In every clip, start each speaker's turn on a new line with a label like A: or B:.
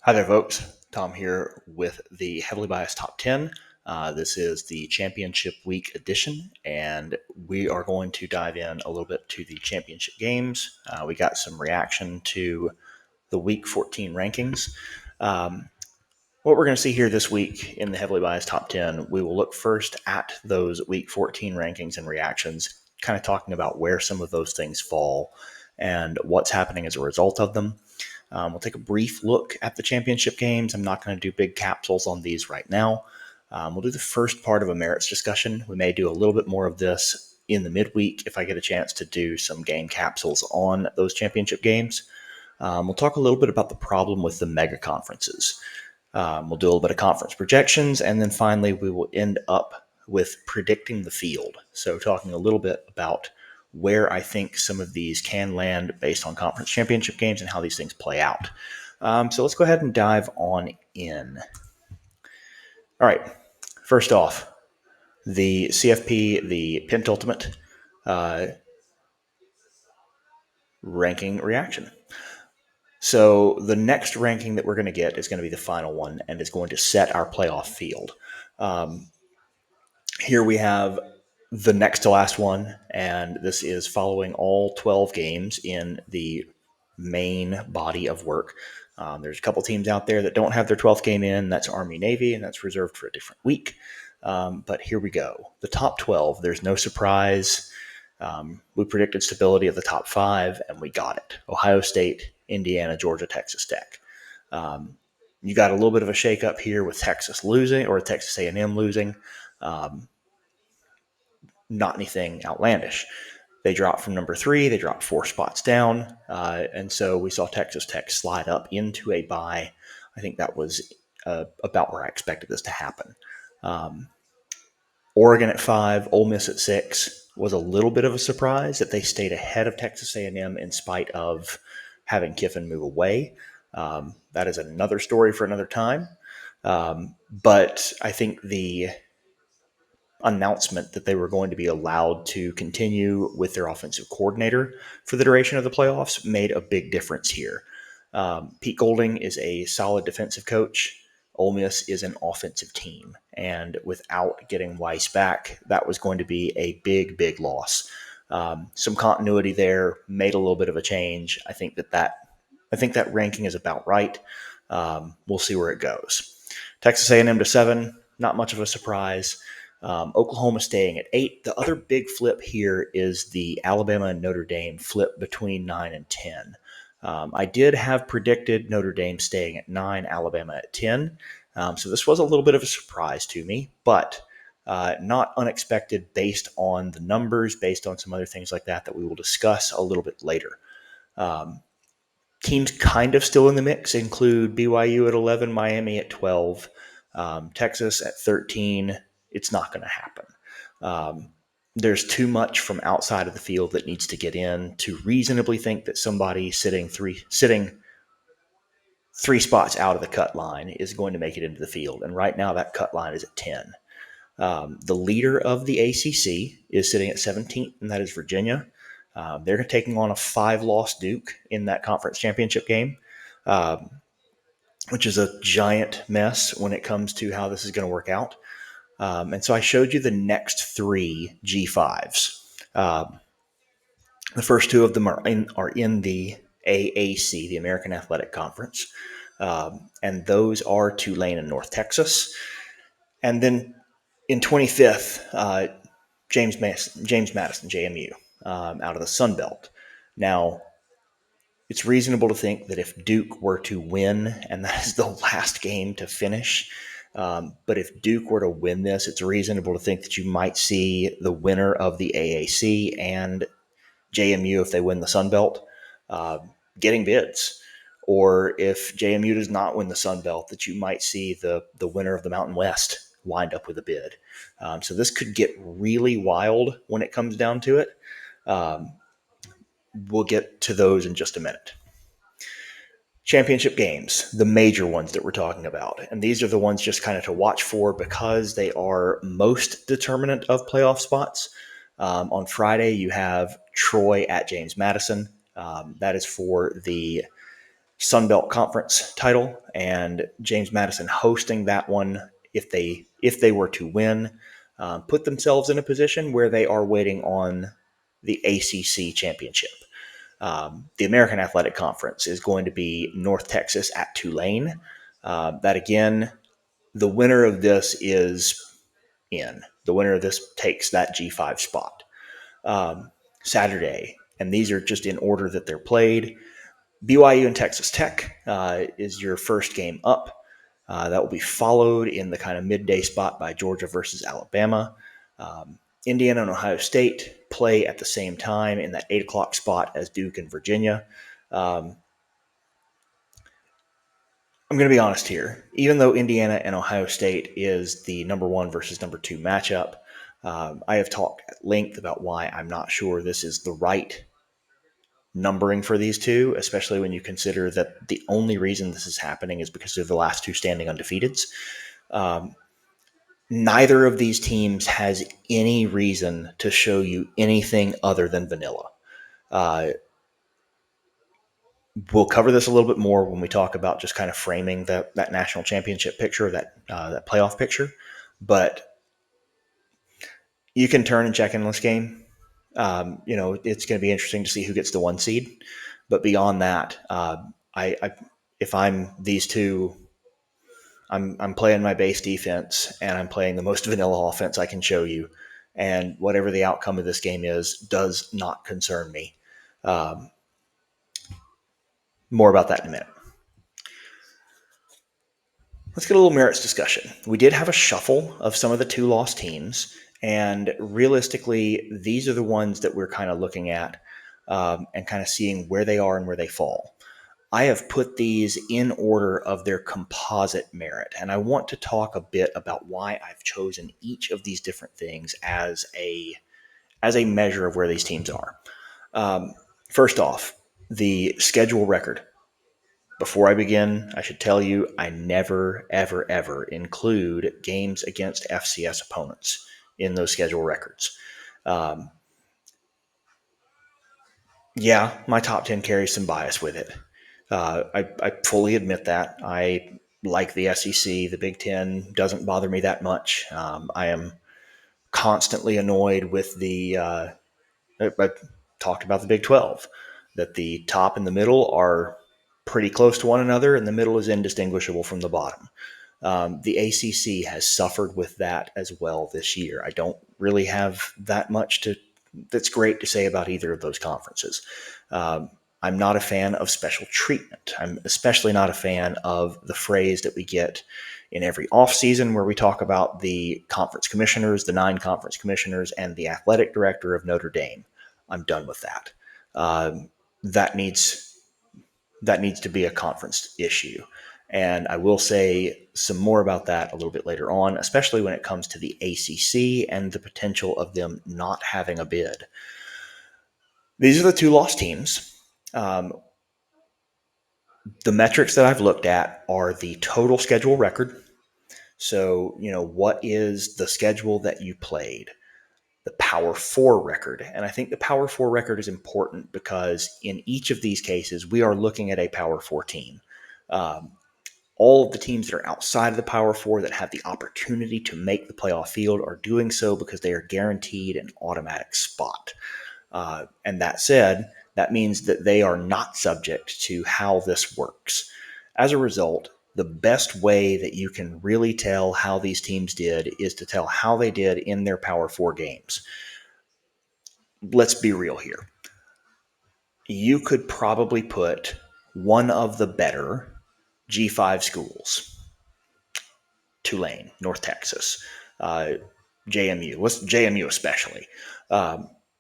A: Hi there, folks. Tom here with the Heavily Biased Top 10. This is the Championship Week edition, and we are going to dive in a little bit to the championship games. We got some reaction to the Week 14 rankings. What we're going to see here this week in the Heavily Biased Top 10, we will look first at those Week 14 rankings and reactions, kind of talking about where some of those things fall and what's happening as a result of them. We'll take a brief look at the championship games. I'm not going to do big capsules on these right now. We'll do the first part of a merits discussion. We may do a little bit more of this in the midweek if I get a chance to do some game capsules on those championship games. We'll talk a little bit about the problem with the mega conferences. We'll do a little bit of conference projections, and then finally we will end up with predicting the field. So talking a little bit about where I think some of these can land based on conference championship games and how these things play out. So let's go ahead and dive on in. All right, first off, the CFP, the Pentultimate ranking reaction. So the next ranking that we're going to get is going to be the final one, and it's going to set our playoff field. Here we have the next to last one, and this is following all 12 games in the main body of work. There's a couple teams out there that don't have their 12th game in. That's Army Navy, and that's reserved for a different week. But here we go. The top 12, there's no surprise. We predicted stability of the top 5, and we got it. Ohio State, Indiana, Georgia, Texas Tech. You got a little bit of a shakeup here with Texas losing, or Texas A&M losing. Not anything outlandish. They dropped from number 3. They dropped 4 spots down. And so we saw Texas Tech slide up into a bye. I think that was about where I expected this to happen. Oregon at 5, Ole Miss at 6 was a little bit of a surprise that they stayed ahead of Texas A&M in spite of having Kiffin move away. That is another story for another time. But I think the announcement that they were going to be allowed to continue with their offensive coordinator for the duration of the playoffs made a big difference here. Pete Golding is a solid defensive coach. Ole Miss is an offensive team. And without getting Weiss back, that was going to be a big, big loss. Some continuity there made a little bit of a change. I think that ranking is about right. We'll see where it goes. Texas A&M to 7, not much of a surprise. Oklahoma staying at 8. The other big flip here is the Alabama and Notre Dame flip between 9 and 10. I did have predicted Notre Dame staying at 9, Alabama at 10. So this was a little bit of a surprise to me, but not unexpected based on the numbers, based on some other things like that we will discuss a little bit later. Teams kind of still in the mix include BYU at 11, Miami at 12, Texas at 13. It's not going to happen. There's too much from outside of the field that needs to get in to reasonably think that somebody sitting three spots out of the cut line is going to make it into the field. And right now that cut line is at 10. The leader of the ACC is sitting at 17th, and that is Virginia. They're taking on a 5-loss Duke in that conference championship game, which is a giant mess when it comes to how this is going to work out. And so I showed you the next 3 G5s. The first 2 of them are in the AAC, the American Athletic Conference. And those are Tulane and North Texas. And then in 25th, James Madison, JMU, out of the Sun Belt. Now, it's reasonable to think that if Duke were to win, and that is the last game to finish, but if Duke were to win this, it's reasonable to think that you might see the winner of the AAC and JMU, if they win the Sun Belt, getting bids. Or if JMU does not win the Sun Belt, that you might see the winner of the Mountain West wind up with a bid. So this could get really wild when it comes down to it. We'll get to those in just a minute. Championship games, the major ones that we're talking about. And these are the ones just kind of to watch for because they are most determinant of playoff spots. On Friday, you have Troy at James Madison. That is for the Sun Belt Conference title, and James Madison hosting that one. If they were to win, put themselves in a position where they are waiting on the ACC championship. The American Athletic Conference is going to be North Texas at Tulane. That again, the winner of this is in. The winner of this takes that G5 spot. Saturday, and these are just in order that they're played. BYU and Texas Tech is your first game up. That will be followed in the kind of midday spot by Georgia versus Alabama. Indiana and Ohio State play at the same time in that 8 o'clock spot as Duke and Virginia. I'm going to be honest here. Even though Indiana and Ohio State is the number 1 versus number 2 matchup, I have talked at length about why I'm not sure this is the right numbering for these two, especially when you consider that the only reason this is happening is because of the last two standing undefeateds. Neither of these teams has any reason to show you anything other than vanilla. We'll cover this a little bit more when we talk about just kind of framing that national championship picture, that playoff picture. But you can turn and check in this game. It's going to be interesting to see who gets the 1 seed. But beyond that, if I'm these two, I'm playing my base defense and I'm playing the most vanilla offense I can show you. And whatever the outcome of this game is, does not concern me. More about that in a minute. Let's get a little merits discussion. We did have a shuffle of some of the 2 lost teams, and realistically, these are the ones that we're kind of looking at and kind of seeing where they are and where they fall. I have put these in order of their composite merit, and I want to talk a bit about why I've chosen each of these different things as a measure of where these teams are. First off, the schedule record. Before I begin, I should tell you I never, ever, ever include games against FCS opponents in those schedule records. Yeah, my top 10 carries some bias with it. I fully admit that. I like the SEC. The Big Ten doesn't bother me that much. I am constantly annoyed with I talked about the Big 12, that the top and the middle are pretty close to one another, and the middle is indistinguishable from the bottom. The ACC has suffered with that as well this year. I don't really have that much that's great to say about either of those conferences. I'm not a fan of special treatment. I'm especially not a fan of the phrase that we get in every offseason where we talk about the conference commissioners, the 9 conference commissioners, and the athletic director of Notre Dame. I'm done with that. That needs to be a conference issue. And I will say some more about that a little bit later on, especially when it comes to the ACC and the potential of them not having a bid. These are the 2 lost teams. The metrics that I've looked at are the total schedule record. So, what is the schedule that you played? The Power 4 record. And I think the Power 4 record is important because in each of these cases, we are looking at a Power 4 team. All of the teams that are outside of the Power 4 that have the opportunity to make the playoff field are doing so because they are guaranteed an automatic spot. And that said, that means that they are not subject to how this works. As a result, the best way that you can really tell how these teams did is to tell how they did in their Power 4 games. Let's be real here. You could probably put one of the better G5 schools, Tulane, North Texas, JMU, JMU especially.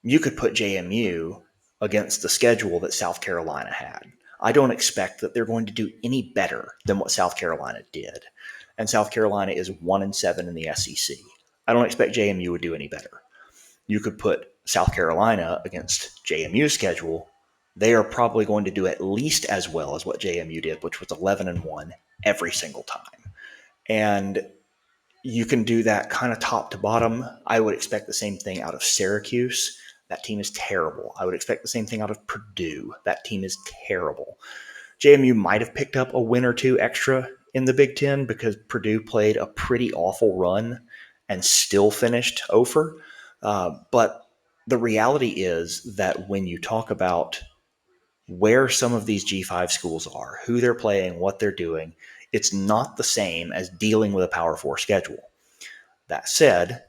A: You could put JMU against the schedule that South Carolina had. I don't expect that they're going to do any better than what South Carolina did. And South Carolina is 1-7 in the SEC. I don't expect JMU would do any better. You could put South Carolina against JMU's schedule. They are probably going to do at least as well as what JMU did, which was 11-1 every single time. And you can do that kind of top to bottom. I would expect the same thing out of Syracuse. That team is terrible. I would expect the same thing out of Purdue. That team is terrible. JMU might have picked up a win or two extra in the Big Ten because Purdue played a pretty awful run and still finished over. But the reality is that when you talk about where some of these G5 schools are, who they're playing, what they're doing, it's not the same as dealing with a Power 4 schedule. That said,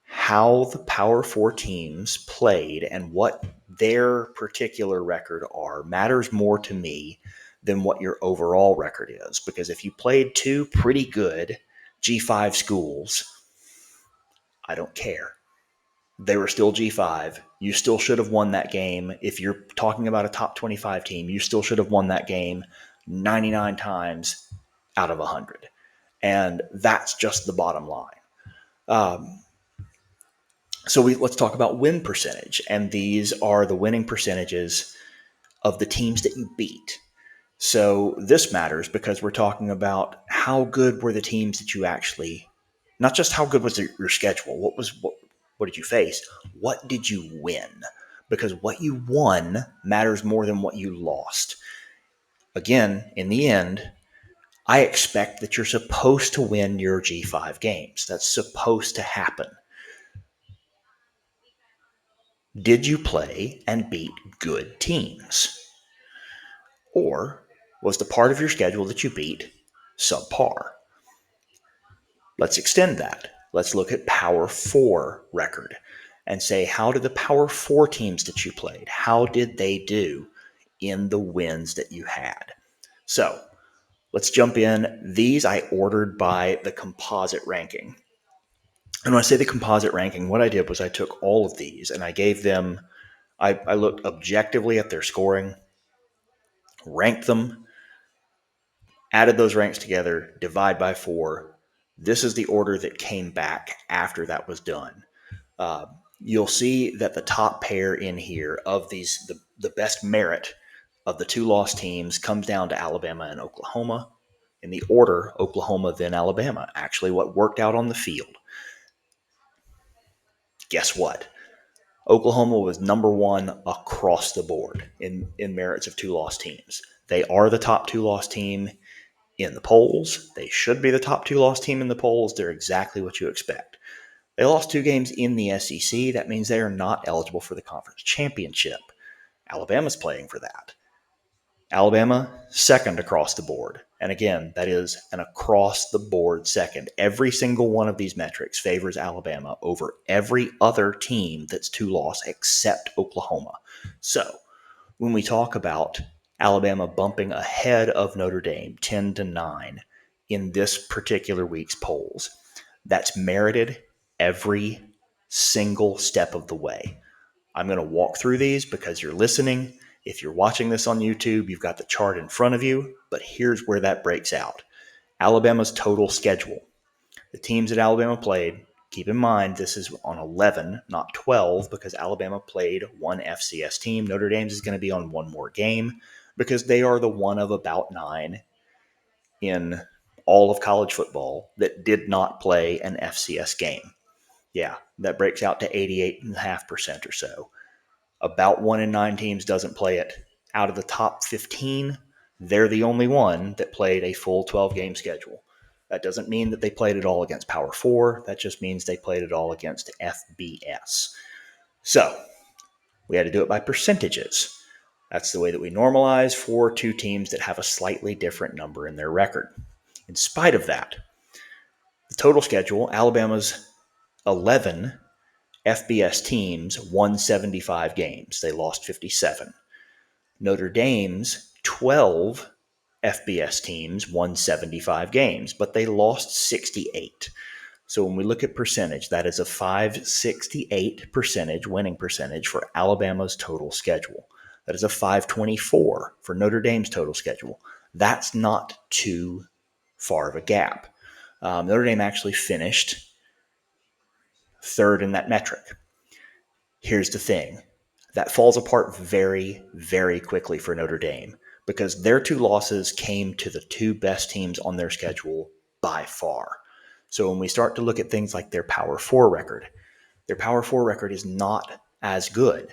A: how the Power 4 teams played and what their particular record are matters more to me than what your overall record is. Because if you played two pretty good G5 schools, I don't care. They were still G5. You still should have won that game. If you're talking about a top 25 team, you still should have won that game 99 times out of 100. And that's just the bottom line. Let's talk about win percentage. And these are the winning percentages of the teams that you beat. So this matters because we're talking about how good were the teams that you actually, not just how good was your schedule. What did you face? What did you win? Because what you won matters more than what you lost. Again, in the end, I expect that you're supposed to win your G5 games. That's supposed to happen. Did you play and beat good teams? Or was the part of your schedule that you beat subpar? Let's extend that. Let's look at Power 4 record and say, how did the Power 4 teams that you played, how did they do in the wins that you had? So let's jump in. These I ordered by the composite ranking. And when I say the composite ranking, what I did was I took all of these and I gave them, I looked objectively at their scoring, ranked them, added those ranks together, divide by 4. This is the order that came back after that was done. You'll see that the top pair in here of these, the best merit of the two lost teams comes down to Alabama and Oklahoma. In the order, Oklahoma, then Alabama. Actually, what worked out on the field. Guess what? Oklahoma was number one across the board in merits of two lost teams. They are the top two lost team in the polls. They should be the top two lost team in the polls. They're exactly what you expect. They lost 2 games in the SEC. That means they are not eligible for the conference championship. Alabama's playing for that. Alabama, second across the board. And again, that is an across the board second. Every single one of these metrics favors Alabama over every other team that's 2-loss except Oklahoma. So when we talk about Alabama bumping ahead of Notre Dame 10-9 in this particular week's polls, that's merited every single step of the way. I'm going to walk through these because you're listening. If you're watching this on YouTube, you've got the chart in front of you, but here's where that breaks out. Alabama's total schedule. The teams that Alabama played, keep in mind this is on 11, not 12, because Alabama played one FCS team. Notre Dame's is going to be on one more game because they are the one of about 9 in all of college football that did not play an FCS game. Yeah, that breaks out to 88.5% or so. About 1 in 9 teams doesn't play it. Out of the top 15, they're the only one that played a full 12-game schedule. That doesn't mean that they played it all against Power 4. That just means they played it all against FBS. So we had to do it by percentages. That's the way that we normalize for 2 teams that have a slightly different number in their record. In spite of that, the total schedule, Alabama's 11 FBS teams won 75 games. They lost 57. Notre Dame's 12 FBS teams won 75 games, but they lost 68. So when we look at percentage, that is a 568 percentage winning percentage for Alabama's total schedule. That is a 524 for Notre Dame's total schedule. That's not too far of a gap. Notre Dame actually finished third in that metric. Here's the thing. That falls apart very, very quickly for Notre Dame because their 2 losses came to the 2 best teams on their schedule by far. So when we start to look at things like their Power 4 record is not as good.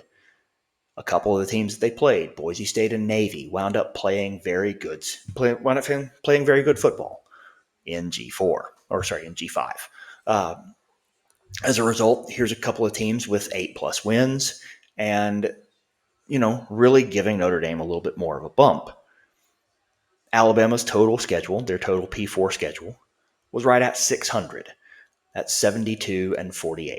A: A couple of the teams that they played, Boise State and Navy, wound up playing playing very good football in G4, or sorry, in G5. Um, as a result, here's a couple of teams with 8+ wins, and really giving Notre Dame a little bit more of a bump. Alabama's total schedule, their total P4 schedule, was right at 600. That's 72-48.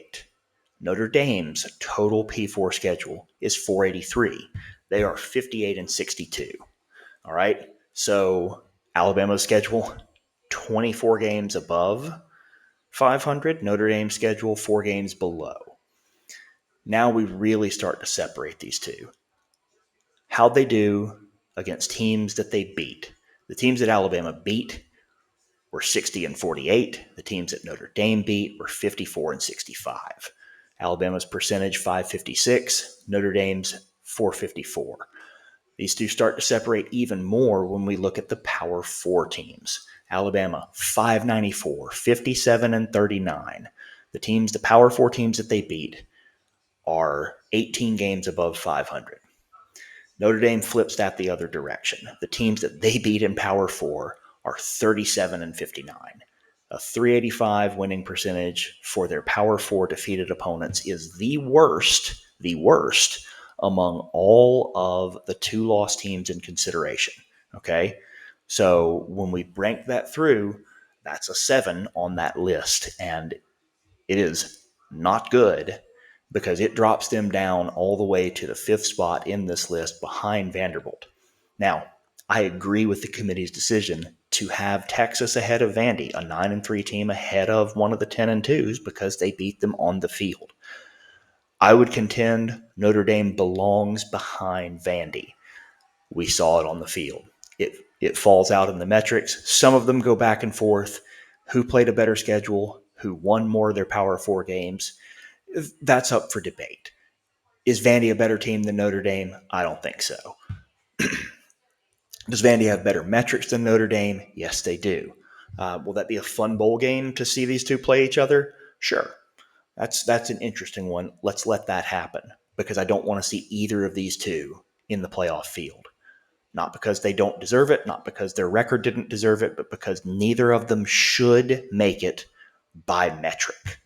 A: Notre Dame's total P4 schedule is 483. They are 58-62. All right. So Alabama's schedule, 24 games above 500. Notre Dame's schedule, 4 games below. Now we really start to separate these two. How'd they do against teams that they beat? The teams that Alabama beat were 60-48. The teams that Notre Dame beat were 54-65. Alabama's percentage 556, Notre Dame's 454. These two start to separate even more when we look at the Power 4 teams. Alabama 594, 57-39. The Power 4 teams that they beat are 18 games above 500. Notre Dame flips that the other direction. The teams that they beat in Power 4 are 37-59. A 385 winning percentage for their Power 4 defeated opponents is the worst among all of the 2-loss teams in consideration. Okay? So when we rank that through, that's a 7 on that list. And it is not good because it drops them down all the way to the 5th spot in this list behind Vanderbilt. Now, I agree with the committee's decision to have Texas ahead of Vandy, a 9-3 team ahead of one of the 10-2s because they beat them on the field. I would contend Notre Dame belongs behind Vandy. We saw it on the field. It falls out in the metrics. Some of them go back and forth. Who played a better schedule? Who won more of their Power 4 games? That's up for debate. Is Vandy a better team than Notre Dame? I don't think so. Does Vandy have better metrics than Notre Dame? Yes, they do. Will that be a fun bowl game to see these two play each other? Sure. That's an interesting one. Let's let that happen because I don't want to see either of these two in the playoff field. Not because they don't deserve it, not because their record didn't deserve it, but because neither of them should make it by metric.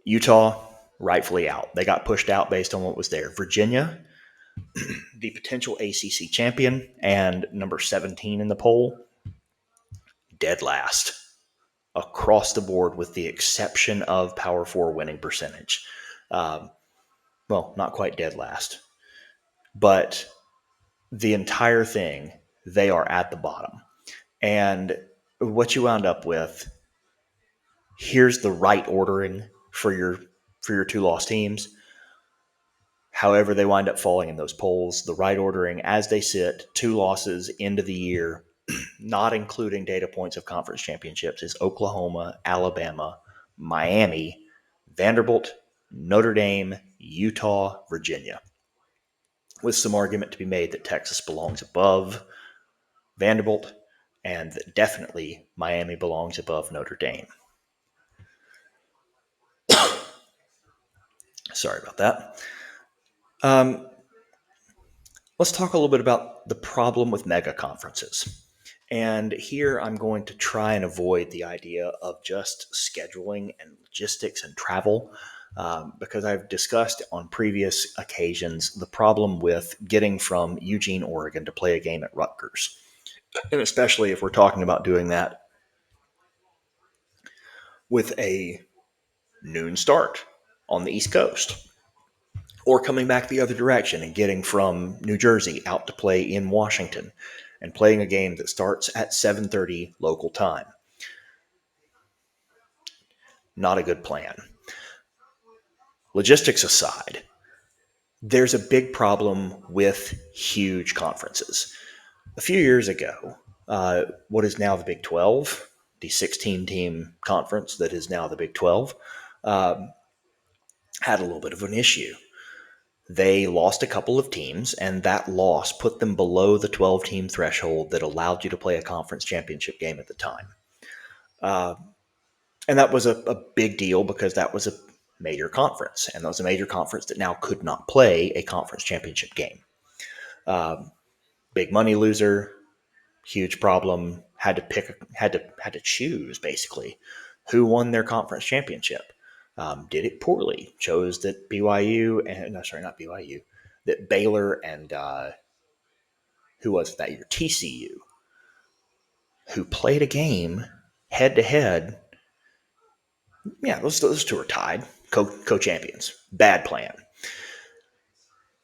A: Utah, rightfully out. They got pushed out based on what was there. Virginia, the potential ACC champion and number 17 in the poll, dead last across the board with the exception of Power 4 winning percentage. Well, not quite dead last, but the entire thing, they are at the bottom. And what you wound up with, here's the right ordering for your 2-loss teams. However they wind up falling in those polls, the right ordering as they sit, 2 losses into the year, not including data points of conference championships, is Oklahoma, Alabama, Miami, Vanderbilt, Notre Dame, Utah, Virginia. With some argument to be made that Texas belongs above Vanderbilt and that definitely Miami belongs above Notre Dame. Sorry about that. Let's talk a little bit about the problem with mega conferences. And here I'm going to try and avoid the idea of just scheduling and logistics and travel, because I've discussed on previous occasions the problem with getting from Eugene, Oregon to play a game at Rutgers. And especially if we're talking about doing that with a noon start on the East Coast, or coming back the other direction and getting from New Jersey out to play in Washington and playing a game that starts at 7:30 local time. Not a good plan. Logistics aside, there's a big problem with huge conferences. A few years ago, what is now the Big 12, the 16-team conference that is now the Big 12, had a little bit of an issue. They lost a couple of teams, and that loss put them below the 12-team threshold that allowed you to play a conference championship game at the time. And that was a big deal because that was major conference, and that was a major conference that now could not play a conference championship game. Um, Big money loser, huge problem. Had to choose basically who won their conference championship. Did it poorly. Chose that BYU and no, sorry, not BYU, that Baylor and who was it that year? TCU, who played a game head to head. Yeah, those two are tied, co-champions. Bad plan.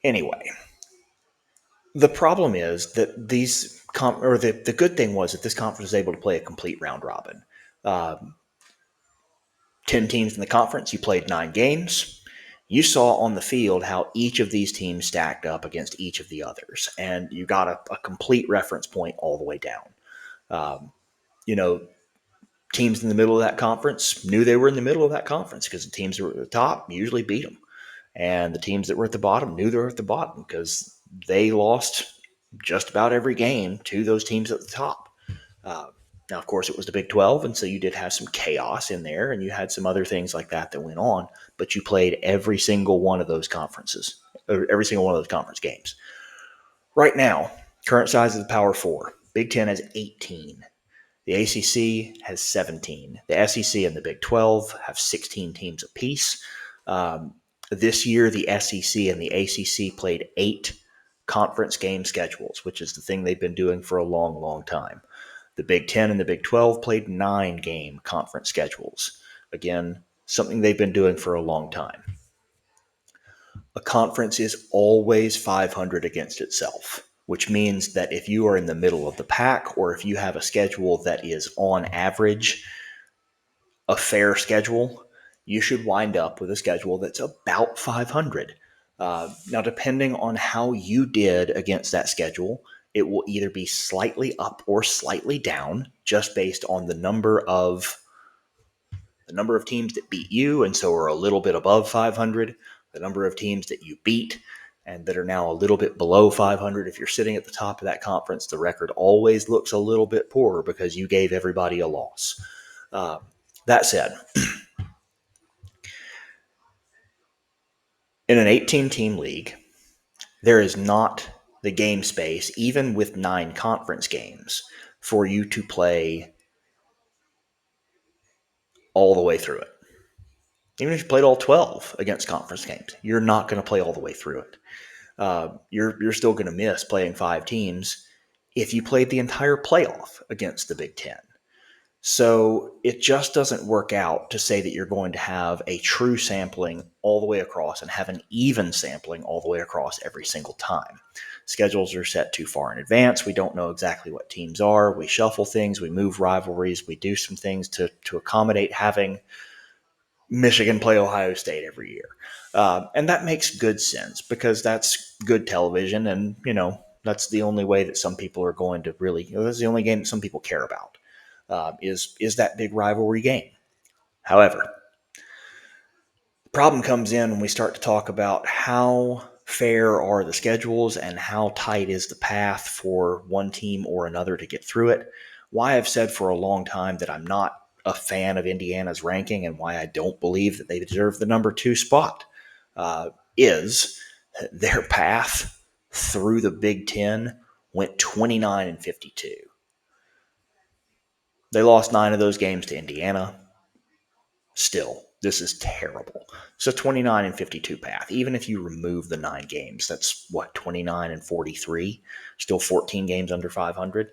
A: Anyway, the problem is that the good thing was that this conference was able to play a complete round robin. Um, 10 teams in the conference, you played 9 games. You saw on the field how each of these teams stacked up against each of the others, and you got a complete reference point all the way down. Um, you know, teams in the middle of that conference knew they were in the middle of that conference because the teams that were at the top usually beat them. And the teams that were at the bottom knew they were at the bottom because they lost just about every game to those teams at the top. Uh, Now, of course, it was the Big 12, and so you did have some chaos in there, and you had some other things like that that went on, but you played every single one of those conferences, or every single one of those conference games. Right now, current size of the Power Four, Big 10 has 18. The ACC has 17. The SEC and the Big 12 have 16 teams apiece. This year, the SEC and the ACC played 8 conference game schedules, which is the thing they've been doing for a long, long time. The Big 10 and the Big 12 played 9-game conference schedules. Again, something they've been doing for a long time. A conference is always 500 against itself, which means that if you are in the middle of the pack or if you have a schedule that is on average a fair schedule, you should wind up with a schedule that's about 500. Now, depending on how you did against that schedule, it will either be slightly up or slightly down, just based on the number of teams that beat you and so are a little bit above 500, the number of teams that you beat and that are now a little bit below 500. If you're sitting at the top of that conference, the record always looks a little bit poorer because you gave everybody a loss. That said, in an 18-team league, there is not the game space, even with 9 conference games, for you to play all the way through it. Even if you played all 12 against conference games, you're not going to play all the way through it. You're still going to miss playing 5 teams if you played the entire playoff against the Big Ten. So it just doesn't work out to say that you're going to have a true sampling all the way across and have an even sampling all the way across every single time. Schedules are set too far in advance. We don't know exactly what teams are. We shuffle things. We move rivalries. We do some things to accommodate having Michigan play Ohio State every year. And that makes good sense because that's good television. And, that's the only way that some people are going to really, that's the only game that some people care about. Is that big rivalry game. However, the problem comes in when we start to talk about how fair are the schedules and how tight is the path for one team or another to get through it. Why I've said for a long time that I'm not a fan of Indiana's ranking and why I don't believe that they deserve the number 2 spot is their path through the Big Ten went 29-52. They lost 9 of those games to Indiana. Still, this is terrible. So 29-52 path. Even if you remove the 9 games, that's what, 29-43? Still 14 games under 500.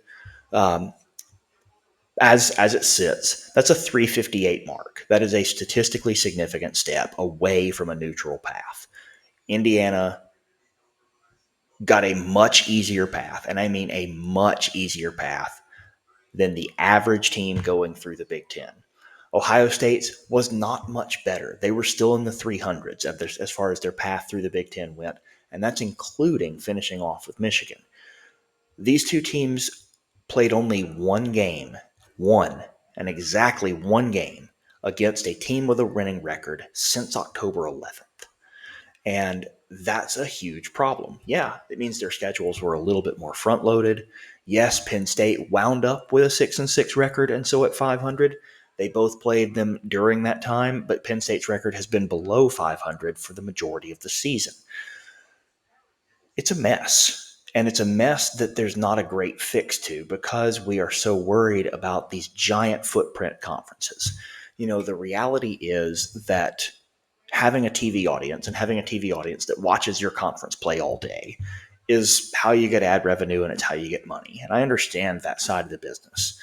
A: As it sits, that's a 358 mark. That is a statistically significant step away from a neutral path. Indiana got a much easier path, and I mean a much easier path than the average team going through the Big Ten. Ohio State's was not much better. They were still in the 300s as far as their path through the Big Ten went, and that's including finishing off with Michigan. These two teams played only exactly one game against a team with a winning record since October 11th. And that's a huge problem. Yeah, it means their schedules were a little bit more front-loaded. Yes, Penn State wound up with a 6-6 record, and so at 500, They both played them during that time, but Penn State's record has been below 500 for the majority of the season. It's a mess. And it's a mess that there's not a great fix to because we are so worried about these giant footprint conferences. The reality is that having a TV audience and having a TV audience that watches your conference play all day is how you get ad revenue and it's how you get money. And I understand that side of the business.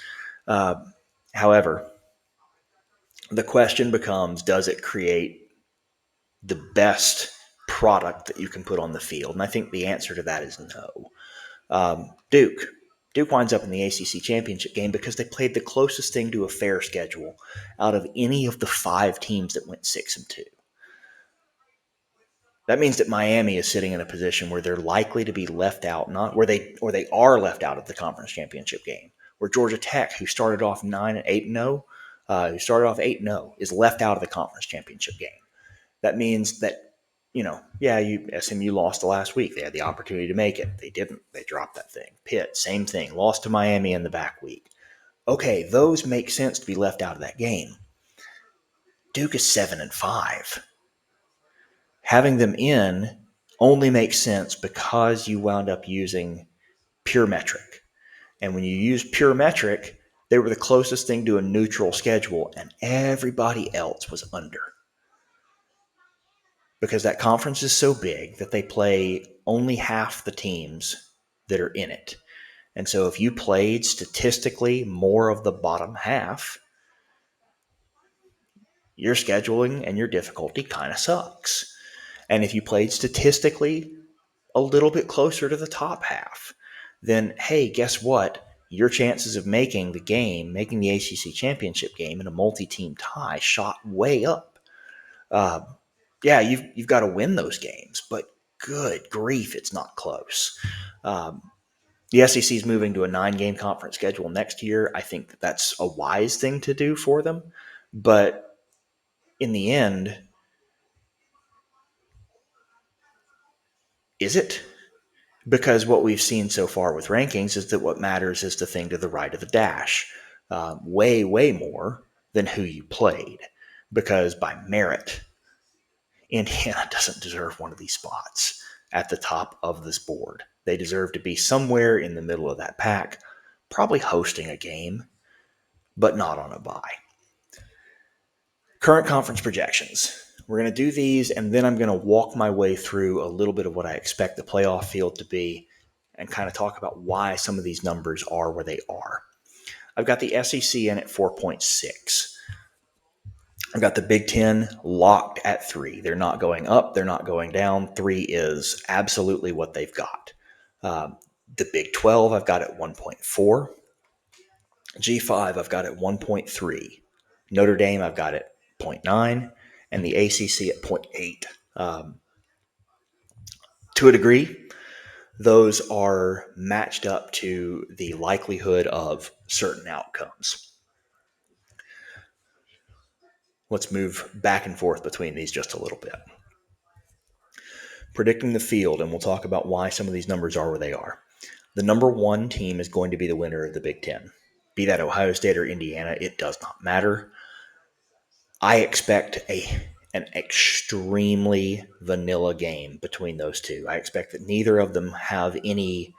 A: However, the question becomes, does it create the best product that you can put on the field? And I think the answer to that is no. Duke winds up in the ACC championship game because they played the closest thing to a fair schedule out of any of the 5 teams that went 6-2. That means that Miami is sitting in a position where they're likely to be left out, not where they are left out of the conference championship game. Where Georgia Tech, who started off 8-0, who started off 8-0, is left out of the conference championship game. That means that SMU lost the last week. They had the opportunity to make it. They didn't. They dropped that thing. Pitt, same thing. Lost to Miami in the back week. Okay, those make sense to be left out of that game. Duke is 7-5. Having them in only makes sense because you wound up using pure metric. And when you use pure metric, they were the closest thing to a neutral schedule, and everybody else was under. Because that conference is so big that they play only half the teams that are in it. And so if you played statistically more of the bottom half, your scheduling and your difficulty kind of sucks. And if you played statistically a little bit closer to the top half, then hey, guess what? Your chances of making the ACC championship game in a multi-team tie shot way up. You've got to win those games, but good grief, it's not close. The SEC is moving to a 9-game conference schedule next year. I think that that's a wise thing to do for them. But in the end, is it? Because what we've seen so far with rankings is that what matters is the thing to the right of the dash. Way, way more than who you played. Because by merit, Indiana doesn't deserve one of these spots at the top of this board. They deserve to be somewhere in the middle of that pack, probably hosting a game, but not on a bye. Current conference projections. We're going to do these, and then I'm going to walk my way through a little bit of what I expect the playoff field to be and kind of talk about why some of these numbers are where they are. I've got the SEC in at 4.6. I've got the Big Ten locked at 3. They're not going up. They're not going down. 3 is absolutely what they've got. The Big 12, I've got at 1.4. G5, I've got at 1.3. Notre Dame, I've got at 0.9. And the ACC at 0.8. To a degree, those are matched up to the likelihood of certain outcomes. Let's move back and forth between these just a little bit. Predicting the field, and we'll talk about why some of these numbers are where they are. The number 1 team is going to be the winner of the Big Ten. Be that Ohio State or Indiana, it does not matter. I expect an extremely vanilla game between those two. I expect that neither of them have any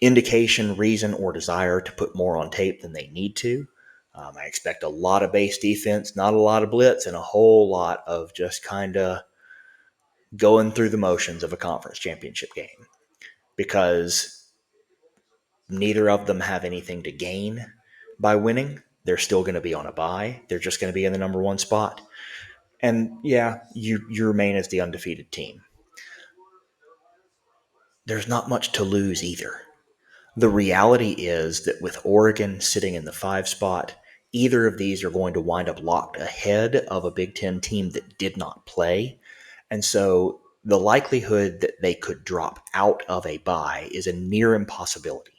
A: indication, reason, or desire to put more on tape than they need to. I expect a lot of base defense, not a lot of blitz, and a whole lot of just kind of going through the motions of a conference championship game because neither of them have anything to gain by winning. They're still going to be on a bye. They're just going to be in the number 1 spot. And yeah, you remain as the undefeated team. There's not much to lose either. The reality is that with Oregon sitting in the 5 spot, either of these are going to wind up locked ahead of a Big Ten team that did not play. And so the likelihood that they could drop out of a bye is a near impossibility.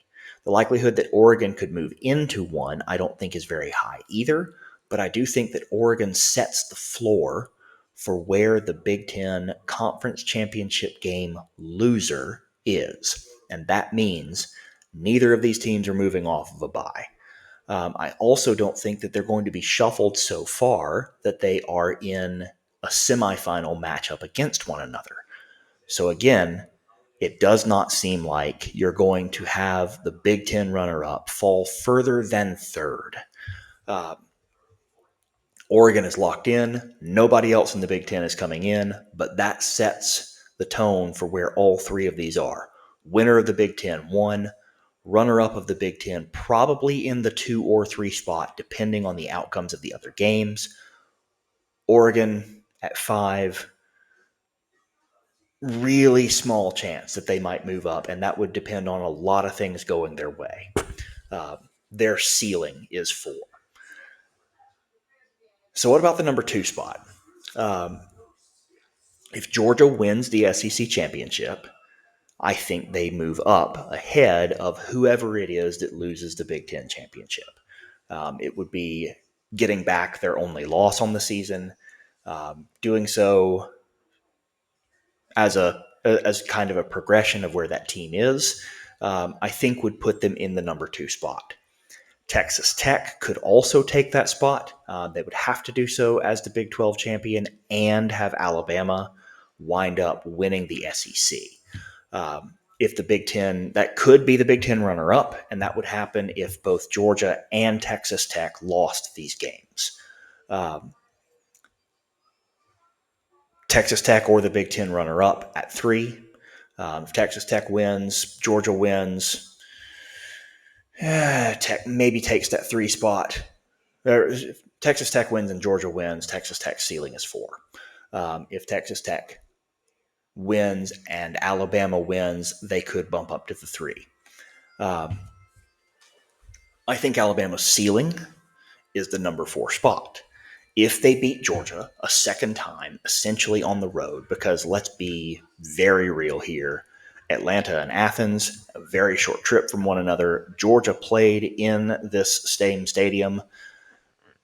A: The likelihood that Oregon could move into one, I don't think is very high either, but I do think that Oregon sets the floor for where the Big Ten conference championship game loser is. And that means neither of these teams are moving off of a bye. I also don't think that they're going to be shuffled so far that they are in a semifinal matchup against one another. So again, it does not seem like you're going to have the Big Ten runner-up fall further than third. Uh, Oregon is locked in. Nobody else in the Big Ten is coming in, but that sets the tone for where all three of these are. Winner of the Big Ten, 1. Runner-up of the Big Ten, probably in the 2 or 3 spot, depending on the outcomes of the other games. Oregon at 5. Really small chance that they might move up, and that would depend on a lot of things going their way. Their ceiling is 4. So what about the number 2 spot? Um, if Georgia wins the SEC championship, I think they move up ahead of whoever it is that loses the Big Ten championship. It would be getting back their only loss on the season, doing so as kind of a progression of where that team is. I think would put them in the number 2 spot. Texas Tech could also take that spot. They would have to do so as the Big 12 champion and have Alabama wind up winning the SEC. If the Big Ten, that could be the Big Ten runner-up, and that would happen if both Georgia and Texas Tech lost these games. Texas Tech or the Big Ten runner-up at 3. If Texas Tech wins, Georgia wins, Tech maybe takes that 3 spot. If Texas Tech wins and Georgia wins, Texas Tech's ceiling is 4. If Texas Tech wins and Alabama wins, they could bump up to the 3. I think Alabama's ceiling is the number 4 spot. If they beat Georgia a second time, essentially on the road, because let's be very real here, Atlanta and Athens, a very short trip from one another. Georgia played in this same stadium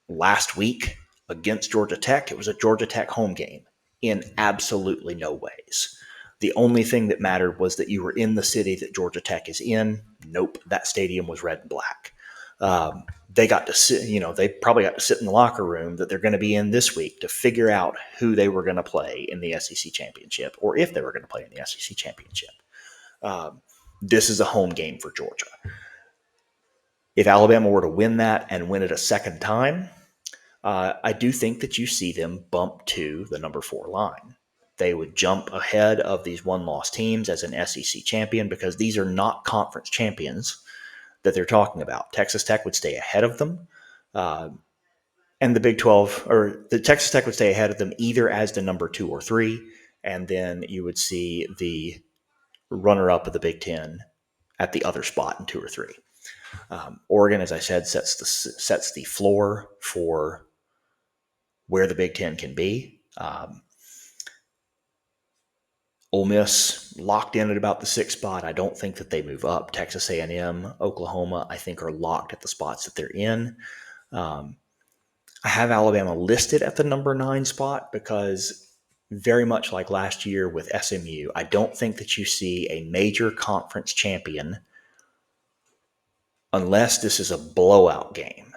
A: last week against Georgia Tech. It was a Georgia Tech home game in absolutely no ways. The only thing that mattered was that you were in the city that Georgia Tech is in. Nope, that stadium was red and black. They got to sit, they probably got to sit in the locker room that they're going to be in this week to figure out who they were going to play in the SEC championship, or if they were going to play in the SEC championship. This is a home game for Georgia. If Alabama were to win that and win it a second time, I do think that you see them bump to the number 4 line. They would jump ahead of these one-loss teams as an SEC champion because these are not conference champions that they're talking about. Texas Tech would stay ahead of them, and the Big 12, or the Texas Tech would stay ahead of them either as the number 2 or 3, and then you would see the runner-up of the Big 10 at the other spot in 2 or 3. Oregon, as I said, sets the floor for where the Big 10 can be. Ole Miss locked in at about the 6th spot. I don't think that they move up. Texas A&M, Oklahoma, I think are locked at the spots that they're in. I have Alabama listed at the number 9 spot because very much like last year with SMU, I don't think that you see a major conference champion unless this is a blowout game.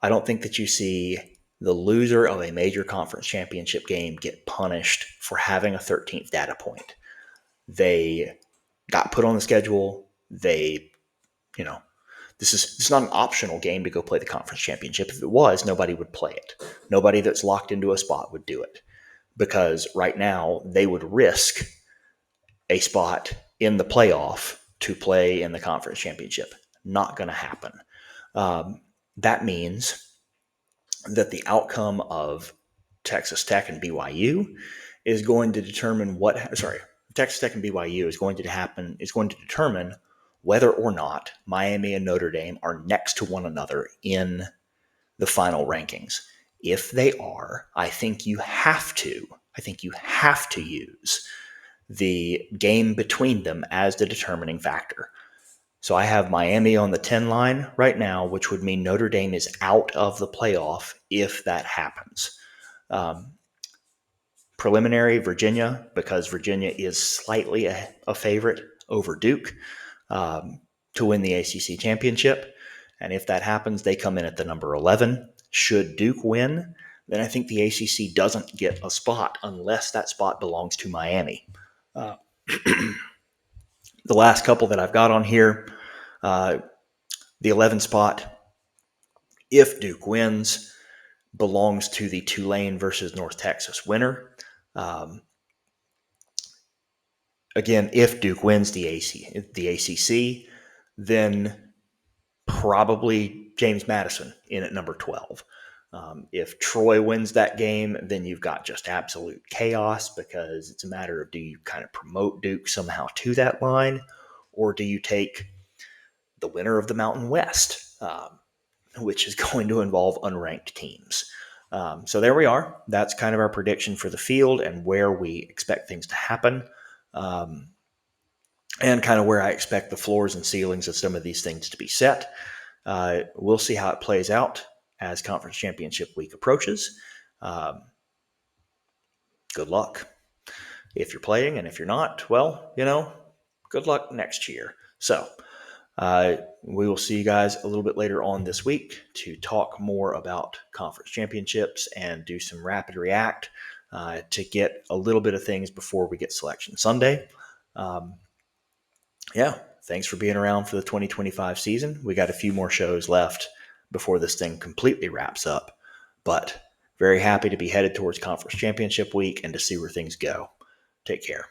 A: I don't think that you see the loser of a major conference championship game get punished for having a 13th data point. They got put on the schedule. This is not an optional game to go play the conference championship. If it was, nobody would play it. Nobody that's locked into a spot would do it because right now they would risk a spot in the playoff to play in the conference championship. Not going to happen. That means that the outcome of Texas Tech and BYU is going to determine Texas Tech and BYU is going to determine whether or not Miami and Notre Dame are next to one another in the final rankings. If they are, I think you have to use the game between them as the determining factor. So I have Miami on the 10 line right now, which would mean Notre Dame is out of the playoff if that happens. Preliminary, Virginia, because Virginia is slightly a favorite over Duke to win the ACC championship. And if that happens, they come in at the number 11. Should Duke win, then I think the ACC doesn't get a spot unless that spot belongs to Miami. Uh, the last couple that I've got on here, the 11 spot, if Duke wins, belongs to the Tulane versus North Texas winner. Again, if Duke wins the ACC, then probably James Madison in at number 12. If Troy wins that game, then you've got just absolute chaos, because it's a matter of, do you kind of promote Duke somehow to that line, or do you take the winner of the Mountain West, which is going to involve unranked teams. So there we are. That's kind of our prediction for the field and where we expect things to happen, and kind of where I expect the floors and ceilings of some of these things to be set. We'll see how it plays out as Conference Championship Week approaches. Good luck if you're playing, and if you're not, well, good luck next year. So we will see you guys a little bit later on this week to talk more about conference championships and do some rapid react to get a little bit of things before we get Selection Sunday. Thanks for being around for the 2025 season. We got a few more shows left before this thing completely wraps up, but very happy to be headed towards Conference Championship Week and to see where things go. Take care.